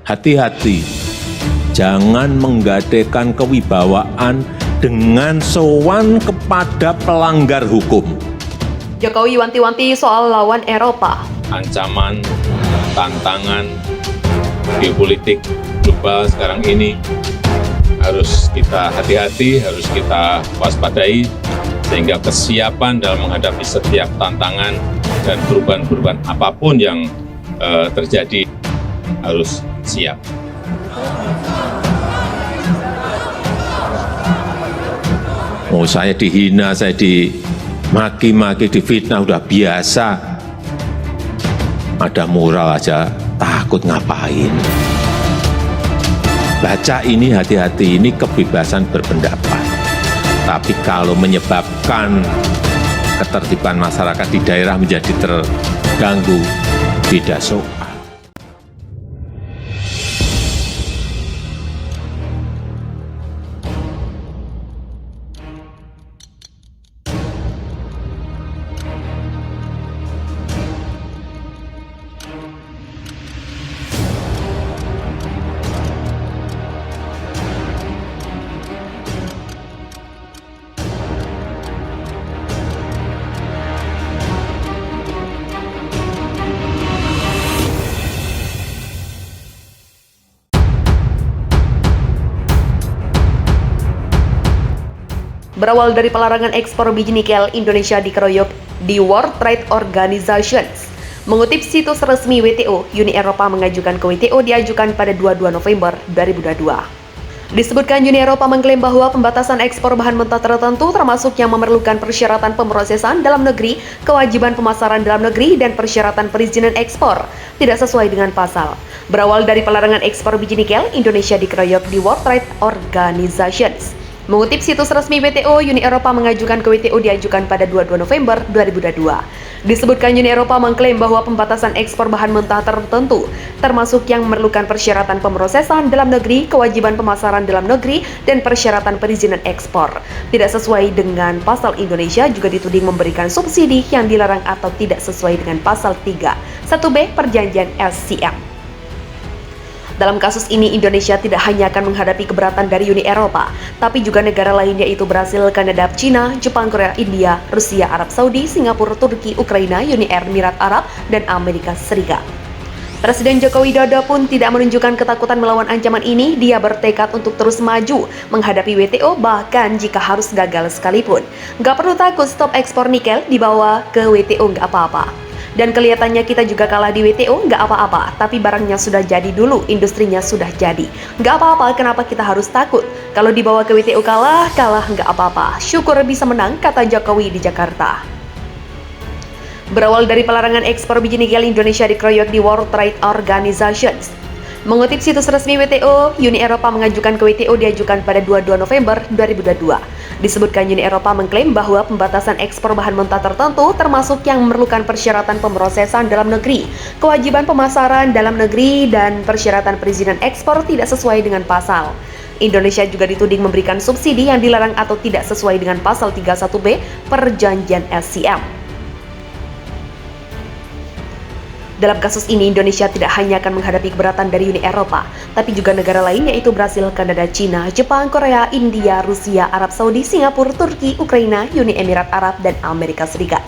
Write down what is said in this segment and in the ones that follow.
hati-hati, jangan menggadaikan kewibawaan dengan sowan kepada pelanggar hukum. Jokowi wanti-wanti soal lawan Eropa. Ancaman, tantangan geopolitik global sekarang ini harus kita hati-hati, harus kita waspadai, sehingga kesiapan dalam menghadapi setiap tantangan dan perubahan-perubahan apapun yang terjadi harus siap. Oh, saya dihina, saya dimaki-maki, difitnah, udah biasa. Ada moral aja, takut ngapain. Baca ini, hati-hati, ini kebebasan berpendapat. Tapi kalau menyebabkan ketertiban masyarakat di daerah menjadi terganggu, tidak soal. Berawal dari pelarangan ekspor biji nikel, Indonesia dikeroyok di World Trade Organization. Mengutip situs resmi WTO, Uni Eropa mengajukan ke WTO diajukan pada 22 November 2022. Disebutkan Uni Eropa mengklaim bahwa pembatasan ekspor bahan mentah tertentu termasuk yang memerlukan persyaratan pemrosesan dalam negeri, kewajiban pemasaran dalam negeri, dan persyaratan perizinan ekspor tidak sesuai dengan pasal. Berawal dari pelarangan ekspor biji nikel, Indonesia dikeroyok di World Trade Organization. Mengutip situs resmi WTO, Uni Eropa mengajukan ke WTO diajukan pada 22 November 2022. Disebutkan Uni Eropa mengklaim bahwa pembatasan ekspor bahan mentah tertentu, termasuk yang memerlukan persyaratan pemrosesan dalam negeri, kewajiban pemasaran dalam negeri, dan persyaratan perizinan ekspor, tidak sesuai dengan pasal. Indonesia juga dituding memberikan subsidi yang dilarang atau tidak sesuai dengan pasal 3(1)(b) Perjanjian SCM. Dalam kasus ini, Indonesia tidak hanya akan menghadapi keberatan dari Uni Eropa, tapi juga negara lain yaitu Brasil, Kanada, Cina, Jepang, Korea, India, Rusia, Arab Saudi, Singapura, Turki, Ukraina, Uni Emirat Arab, dan Amerika Serikat. Presiden Joko Widodo pun tidak menunjukkan ketakutan melawan ancaman ini. Dia bertekad untuk terus maju menghadapi WTO, bahkan jika harus gagal sekalipun. Gak perlu takut, stop ekspor nikel dibawa ke WTO, gak apa-apa. Dan kelihatannya kita juga kalah di WTO, nggak apa-apa, tapi barangnya sudah jadi dulu, industrinya sudah jadi. Nggak apa-apa, kenapa kita harus takut? Kalau dibawa ke WTO kalah nggak apa-apa. Syukur bisa menang, kata Jokowi di Jakarta. Berawal dari pelarangan ekspor biji nikel, Indonesia dikeroyok di World Trade Organization. Mengutip situs resmi WTO, Uni Eropa mengajukan ke WTO diajukan pada 22 November 2022. Disebutkan Uni Eropa mengklaim bahwa pembatasan ekspor bahan mentah tertentu termasuk yang memerlukan persyaratan pemrosesan dalam negeri, kewajiban pemasaran dalam negeri, dan persyaratan perizinan ekspor tidak sesuai dengan pasal. Indonesia juga dituding memberikan subsidi yang dilarang atau tidak sesuai dengan pasal 3(1)(b) Perjanjian SCM. Dalam kasus ini, Indonesia tidak hanya akan menghadapi keberatan dari Uni Eropa, tapi juga negara lain yaitu Brasil, Kanada, Cina, Jepang, Korea, India, Rusia, Arab Saudi, Singapura, Turki, Ukraina, Uni Emirat Arab, dan Amerika Serikat.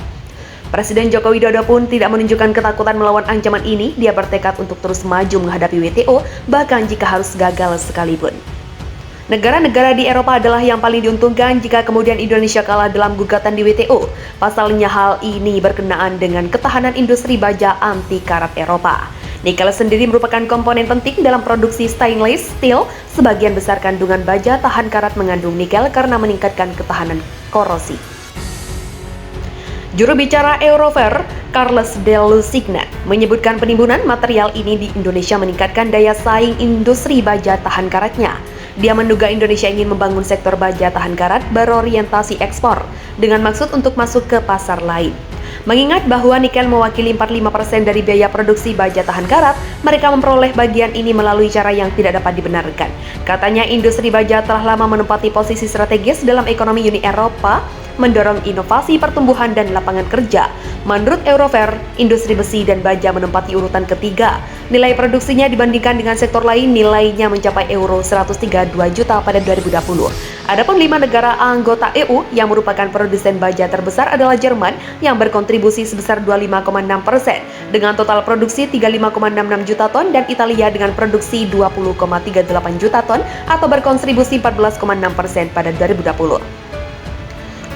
Presiden Joko Widodo pun tidak menunjukkan ketakutan melawan ancaman ini. Dia bertekad untuk terus maju menghadapi WTO, bahkan jika harus gagal sekalipun. Negara-negara di Eropa adalah yang paling diuntungkan jika kemudian Indonesia kalah dalam gugatan di WTO. Pasalnya hal ini berkenaan dengan ketahanan industri baja anti karat Eropa. Nikel sendiri merupakan komponen penting dalam produksi stainless steel. Sebagian besar kandungan baja tahan karat mengandung nikel karena meningkatkan ketahanan korosi. Juru bicara Eurofer, Carles de Lusignan, menyebutkan penimbunan material ini di Indonesia meningkatkan daya saing industri baja tahan karatnya. Dia menduga Indonesia ingin membangun sektor baja tahan karat berorientasi ekspor dengan maksud untuk masuk ke pasar lain. Mengingat bahwa nikel mewakili 45% dari biaya produksi baja tahan karat, mereka memperoleh bagian ini melalui cara yang tidak dapat dibenarkan. Katanya industri baja telah lama menempati posisi strategis dalam ekonomi Uni Eropa mendorong inovasi pertumbuhan dan lapangan kerja. Menurut Eurofair, industri besi dan baja menempati urutan ketiga. Nilai produksinya dibandingkan dengan sektor lain nilainya mencapai euro 132 juta pada 2020. Adapun 5 negara anggota EU yang merupakan produsen baja terbesar adalah Jerman yang berkontribusi sebesar 25,6% dengan total produksi 35,66 juta ton dan Italia dengan produksi 20,38 juta ton atau berkontribusi 14,6% pada 2020.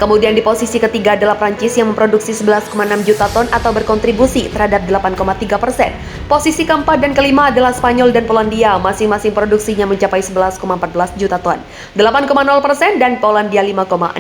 Kemudian di posisi ketiga adalah Prancis yang memproduksi 11,6 juta ton atau berkontribusi terhadap 8,3%. Posisi keempat dan kelima adalah Spanyol dan Polandia, masing-masing produksinya mencapai 11,14 juta ton, 8,0% dan Polandia 5,6%.